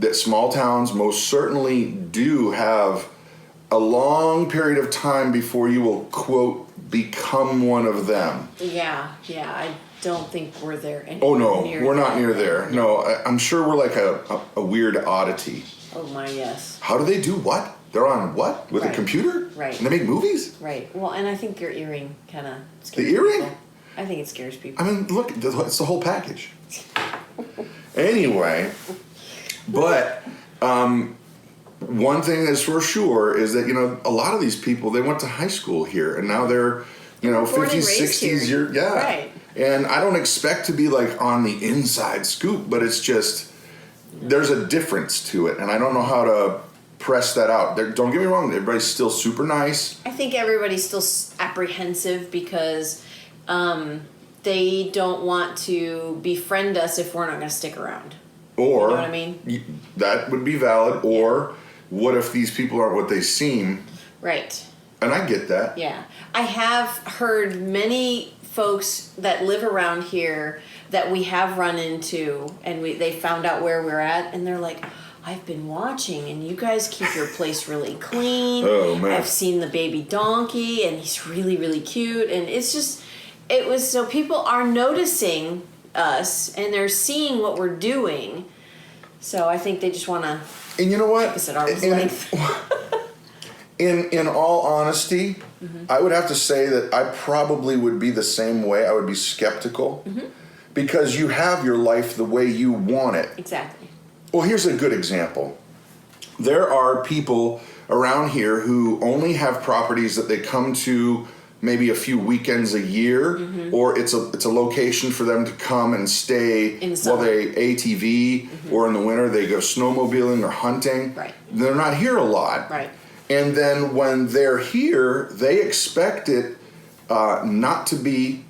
that small towns most certainly do have a long period of time before you will, quote, become one of them. Yeah, I don't think we're there anymore. Oh, no, we're not near there. No, I'm sure we're like a weird oddity. Oh, my, yes. How do they do what? They're on what? With a computer? Right. And they make movies? Right. Well, and I think your earring kind of scares The earring? people. I think it scares people. I mean, look, it's the whole package. Anyway, but one thing that's for sure is that, a lot of these people, they went to high school here, and now they're, 50s, 60s, yeah. Right. And I don't expect to be like on the inside scoop, but it's just, there's a difference to it, and I don't know how to press that out. Don't get me wrong, everybody's still super nice. I think everybody's still apprehensive because they don't want to befriend us if we're not going to stick around. Or, you know what I mean? That would be valid. Or, what if these people aren't what they seem? Right. And I get that. Yeah. I have heard many folks that live around here that we have run into, and they found out where we're at, and they're like, I've been watching, and you guys keep your place really clean. Oh, man. I've seen the baby donkey, and he's really, really cute. And it's just, so people are noticing us, and they're seeing what we're doing. So I think they just want to. And you know what? Keep us at arm's length. In all honesty, I would have to say that I probably would be the same way. I would be skeptical because you have your life the way you want it. Exactly. Well, here's a good example. There are people around here who only have properties that they come to maybe a few weekends a year, or it's a location for them to come and stay while they ATV, or in the winter they go snowmobiling or hunting. Right. They're not here a lot. Right. And then when they're here, they expect it not to be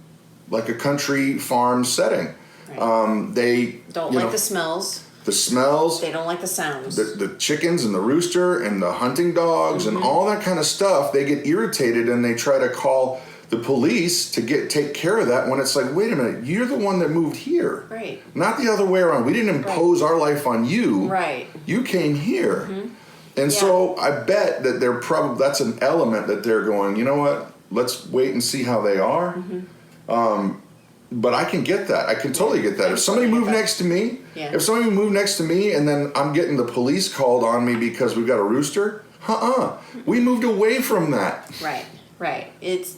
like a country farm setting. Right. They don't like the smells. The smells. They don't like the sounds. The chickens and the rooster and the hunting dogs and all that kind of stuff, they get irritated and they try to call the police to take care of that when it's like, wait a minute, you're the one that moved here. Right. Not the other way around. We didn't impose our life on you. Right. You came here. And so I bet that that's an element that they're going, you know what, let's wait and see how they are. But I can get that. I can totally get that. If somebody moved next to me, and then I'm getting the police called on me because we've got a rooster, we moved away from that. Right. It's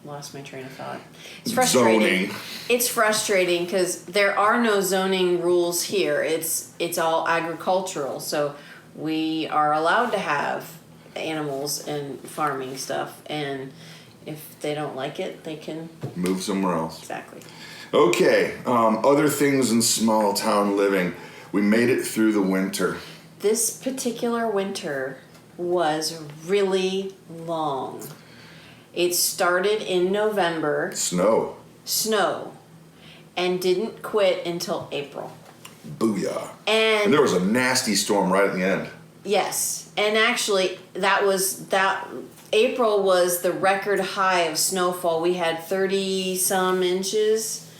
lost my train of thought. It's frustrating. Zoning. It's frustrating because there are no zoning rules here. It's all agricultural, so we are allowed to have animals and farming stuff, and if they don't like it, they can move somewhere else. Exactly. Okay, other things in small town living. We made it through the winter. This particular winter was really long. It started in November. Snow. And didn't quit until April. Booyah. And there was a nasty storm right at the end. Yes. And actually, April was the record high of snowfall. We had 30-some inches.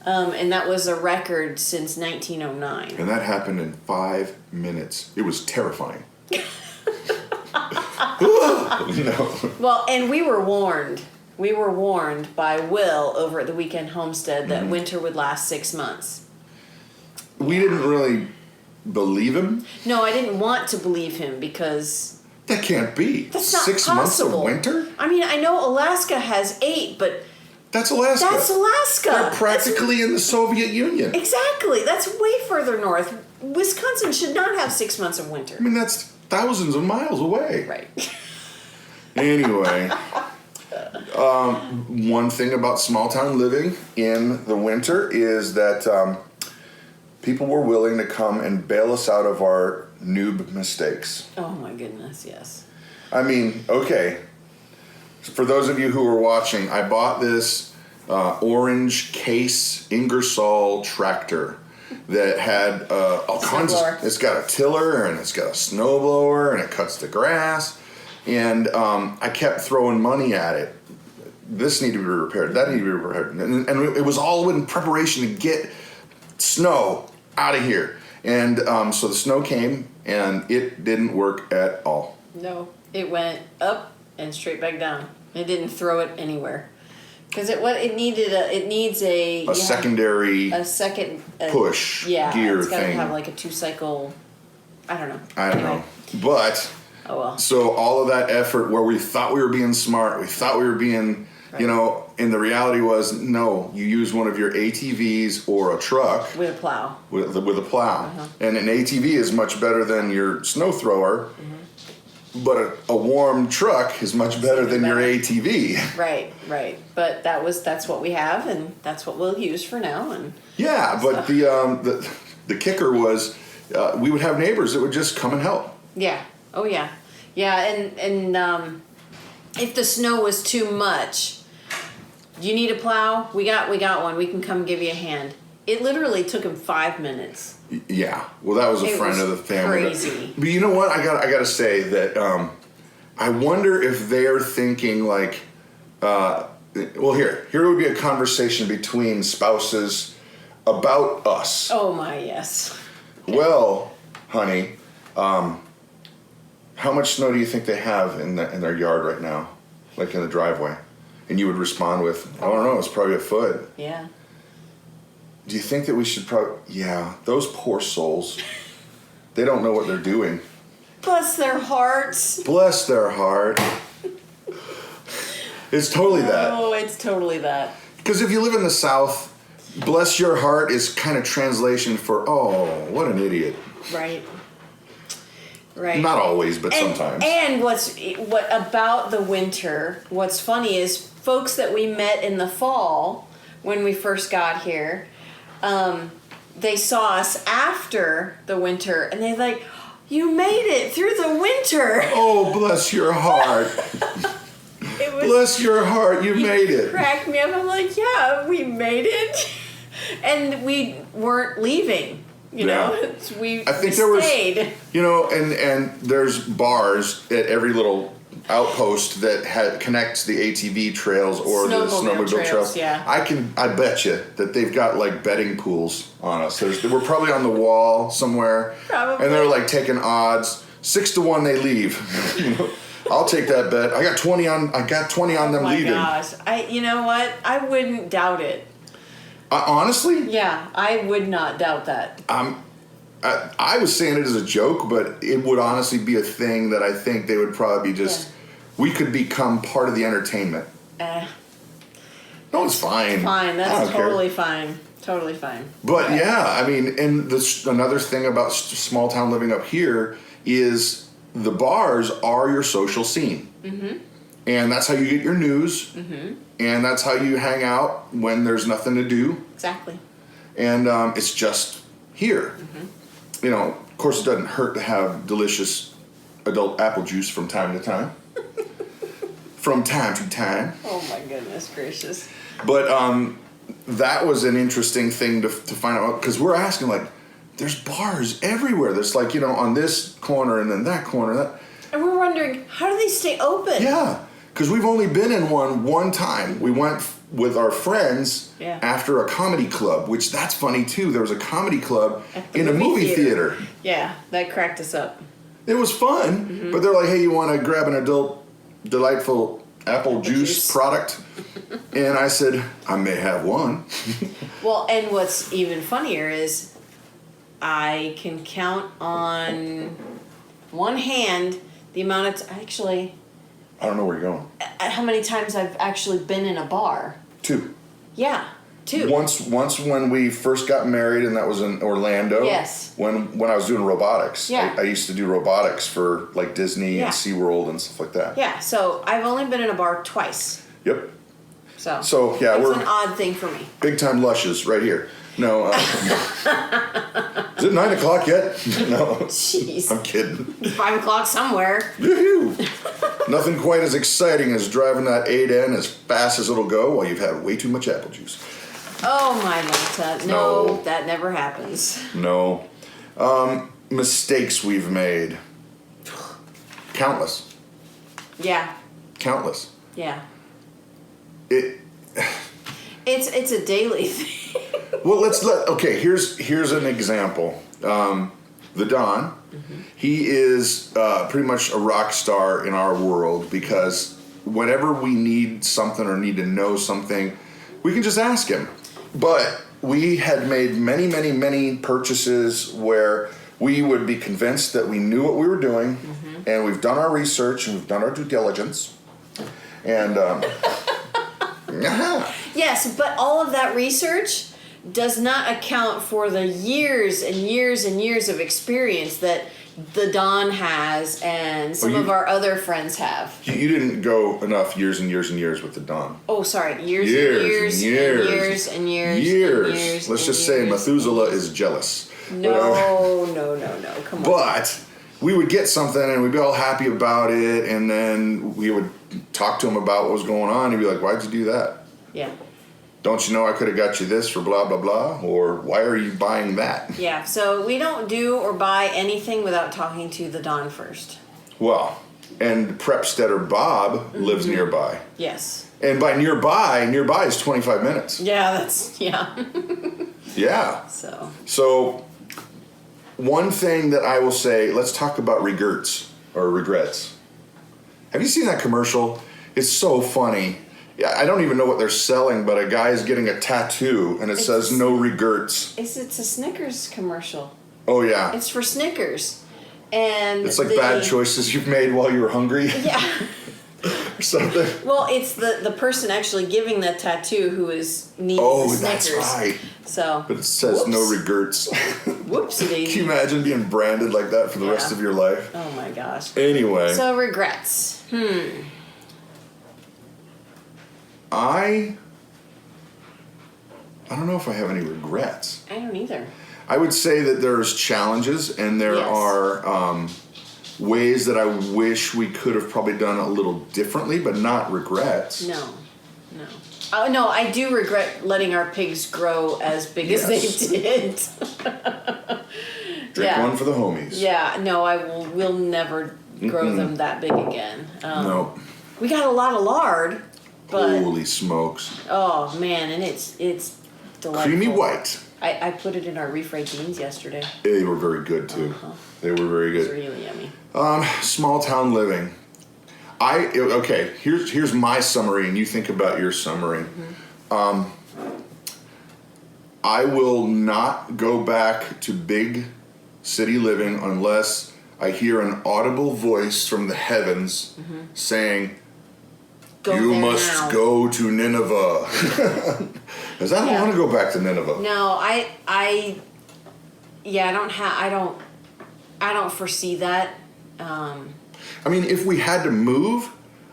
And that was a record since 1909. And that happened in 5 minutes. It was terrifying. No. Well, and we were warned. We were warned by Will over at the Weekend Homestead that winter would last 6 months. We didn't really believe him. No, I didn't want to believe him because... That can't be. That's not 6 months of winter? I mean, I know Alaska has 8, but... That's Alaska. That's Alaska. They're practically in the Soviet Union. Exactly. That's way further north. Wisconsin should not have 6 months of winter. I mean, that's thousands of miles away. Right. Anyway, one thing about small town living in the winter is that people were willing to come and bail us out of our noob mistakes. Oh my goodness, yes. I mean, okay. For those of you who are watching, I bought this orange Case Ingersoll tractor that had all kinds of... It's got a tiller and it's got a snowblower and it cuts the grass. And I kept throwing money at it. This needed to be repaired. That needed to be repaired. And it was all in preparation to get snow out of here. And so the snow came, and it didn't work at all. No, it went up and straight back down. It didn't throw it anywhere. Because it needs a secondary push gear it's got to thing. have like a 2-cycle. I don't know. I don't know, but oh well. So all of that effort, where we thought we were being smart, we thought we were being, right. And the reality was, no, you use one of your ATVs or a truck with a plow. With a plow, and an ATV is much better than your snow thrower. But a warm truck is much better than your ATV. Right. But that's what we have, and that's what we'll use for now. And yeah, but the kicker was we would have neighbors that would just come and help. Yeah. Oh yeah. Yeah. And if the snow was too much, do you need a plow? We got one. We can come give you a hand. It literally took him 5 minutes. Yeah, well, that was a friend of the family. Crazy. But you know what? I got to say that I wonder if they're thinking like, well, here would be a conversation between spouses about us. Oh my, yes. Well, honey, how much snow do you think they have in their yard right now, like in the driveway? And you would respond with, I don't know, it's probably a foot. Yeah. Do you think that we should probably... Yeah, those poor souls. They don't know what they're doing. Bless their hearts. Bless their heart. It's totally that. Oh, it's totally that. Because if you live in the South, bless your heart is kind of translation for, oh, what an idiot. Right. Not always, but sometimes. And what about the winter, what's funny is folks that we met in the fall when we first got here... they saw us after the winter, and they're like, "You made it through the winter." Oh, bless your heart. Bless your heart, you made it. Cracked me up. I'm like, yeah, we made it. And we weren't leaving, know. I think there stayed. And there's bars at every little outpost that connects the ATV trails or the snowmobile trails. Yeah. I bet you that they've got like betting pools on us. We're probably on the wall somewhere. Probably. And they're like taking odds. 6-1 they leave. I'll take that bet. I got 20 on them leaving. Oh my gosh. You know what? I wouldn't doubt it. Honestly? Yeah, I would not doubt that. I was saying it as a joke, but it would honestly be a thing that I think they would probably just... Yeah. We could become part of the entertainment. No, it's fine. It's fine. That's totally fine. Totally fine. But yeah, I mean, and another thing about small town living up here is the bars are your social scene. Mm-hmm. And that's how you get your news. Mm-hmm. And that's how you hang out when there's nothing to do. Exactly. And it's just here. Mm-hmm. Of course, it doesn't hurt to have delicious adult apple juice from time to time. From time to time. Oh my goodness gracious. But that was an interesting thing to find out, because we're asking, like, there's bars everywhere. There's like, on this corner and then that corner. And we're wondering, how do they stay open? Yeah, because we've only been in one time. We went with our friends after a comedy club, which that's funny too. There was a comedy club in a movie theater. Yeah, that cracked us up. It was fun, but they're like, hey, you want to grab an adult delightful apple juice product? And I said, I may have one. Well, and what's even funnier is I can count on one hand the amount of actually... I don't know where you're going. How many times I've actually been in a bar. 2. Yeah, 2. Once when we first got married, and that was in Orlando. Yes. When I was doing robotics. Yeah. I used to do robotics for like Disney and SeaWorld and stuff like that. Yeah, so I've only been in a bar twice. Yep. So yeah, it's an odd thing for me. Big time lushes right here. No. Is it 9 o'clock yet? No. Jeez. I'm kidding. 5 o'clock somewhere. Yoo-hoo. Nothing quite as exciting as driving that 8N as fast as it'll go while you've had way too much apple juice. Oh my Lanta. No, that never happens. No. Mistakes we've made. Countless. Yeah. Countless. Yeah. It's a daily thing. Well, here's an example. The Don, he is pretty much a rock star in our world because whenever we need something or need to know something, we can just ask him. But we had made many, many, many purchases where we would be convinced that we knew what we were doing, and we've done our research and we've done our due diligence. And yes, but all of that research does not account for the years and years and years of experience that the Don has and some of our other friends have. You didn't go enough years and years and years with the Don. Oh, sorry. Years and years. Let's just say Methuselah is jealous. No. Come on. But we would get something and we'd be all happy about it, and then we would talk to him about what was going on. He'd be like, "Why'd you do that? Yeah. Don't you know I could have got you this for blah, blah, blah?" Or, "Why are you buying that?" Yeah, so we don't do or buy anything without talking to the Don first. Well, and Prepsteader Bob lives nearby. Yes. And by nearby is 25 minutes. Yeah, Yeah. So, one thing that I will say, let's talk about regrets. Have you seen that commercial? It's so funny. I don't even know what they're selling, but a guy's getting a tattoo and it says "No regrets." It's a Snickers commercial. Oh yeah. It's for Snickers. And it's like bad choices you've made while you were hungry. Yeah. Or something. Well, it's the person actually giving that tattoo who is needing the Snickers. That's right. So, but it says "No regrets." Whoopsie daisy. Can you imagine being branded like that for the rest of your life? Oh my gosh. Anyway. So regrets. I don't know if I have any regrets. I don't either. I would say that there's challenges and there are ways that I wish we could have probably done a little differently, but not regrets. No. Oh, no, I do regret letting our pigs grow as big as they did. Drink one for the homies. Yeah, no, we'll never grow them that big again. Nope. We got a lot of lard, but... Holy smokes. Oh, man, and it's delightful. Creamy white. I put it in our refried beans yesterday. They were very good, too. They were very good. It was really yummy. Small town living. Here's my summary, and you think about your summary. I will not go back to big city living unless I hear an audible voice from the heavens saying, "You must go to Nineveh." Because I don't want to go back to Nineveh. No, I don't foresee that. I mean, if we had to move,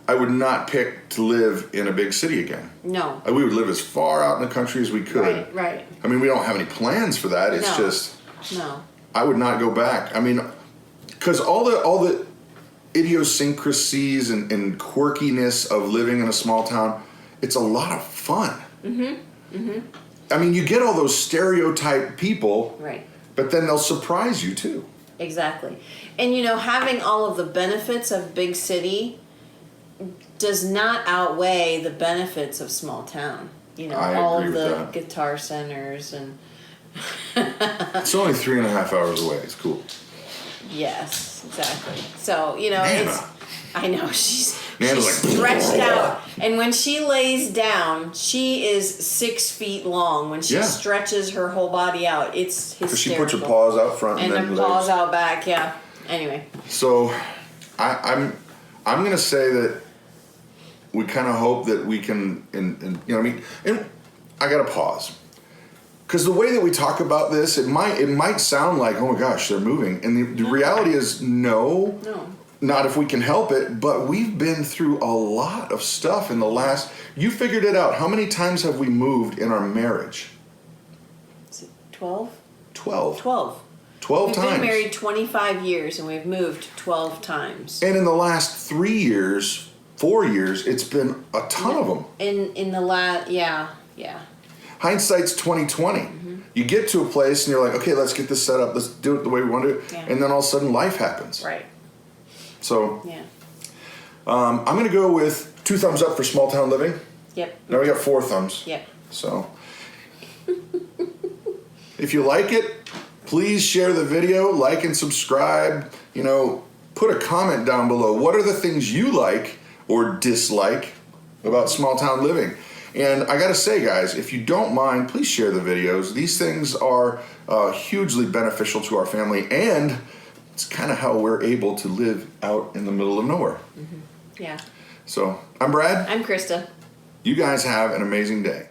I would not pick to live in a big city again. No. We would live as far out in the country as we could. Right. I mean, we don't have any plans for that. It's just... No. I would not go back. I mean, because all the idiosyncrasies and quirkiness of living in a small town, it's a lot of fun. I mean, you get all those stereotype people. Right. But then they'll surprise you, too. Exactly. And, having all of the benefits of big city does not outweigh the benefits of small town. All of the guitar centers and... It's only 3.5 hours away. It's cool. Yes, exactly. So, Nana. I know, she's Nana's stretched out. And when she lays down, she is 6 feet long. When she stretches her whole body out, it's hysterical. Because she puts her paws out front and then her paws out back, yeah. Anyway. So, I'm going to say that we kind of hope that we can, and I got to pause. Because the way that we talk about this, it might sound like, oh my gosh, they're moving. And the reality is, no, not if we can help it. But we've been through a lot of stuff in the last... You figured it out. How many times have we moved in our marriage? Is it 12? 12. 12 times. We've been married 25 years and we've moved 12 times. And in the last 4 years, it's been a ton of them. In the last, yeah. Hindsight's 2020. You get to a place and you're like, okay, let's get this set up. Let's do it the way we want to do it. Yeah. And then all of a sudden life happens. Right. So I'm going to go with 2 thumbs up for small town living. Yep. Now we got 4 thumbs. Yep. So If you like it, please share the video, like and subscribe. You know, put a comment down below. What are the things you like or dislike about small town living? And I gotta say, guys, if you don't mind, please share the videos. These things are hugely beneficial to our family, and it's kind of how we're able to live out in the middle of nowhere. Yeah. So, I'm Brad. I'm Krista. You guys have an amazing day.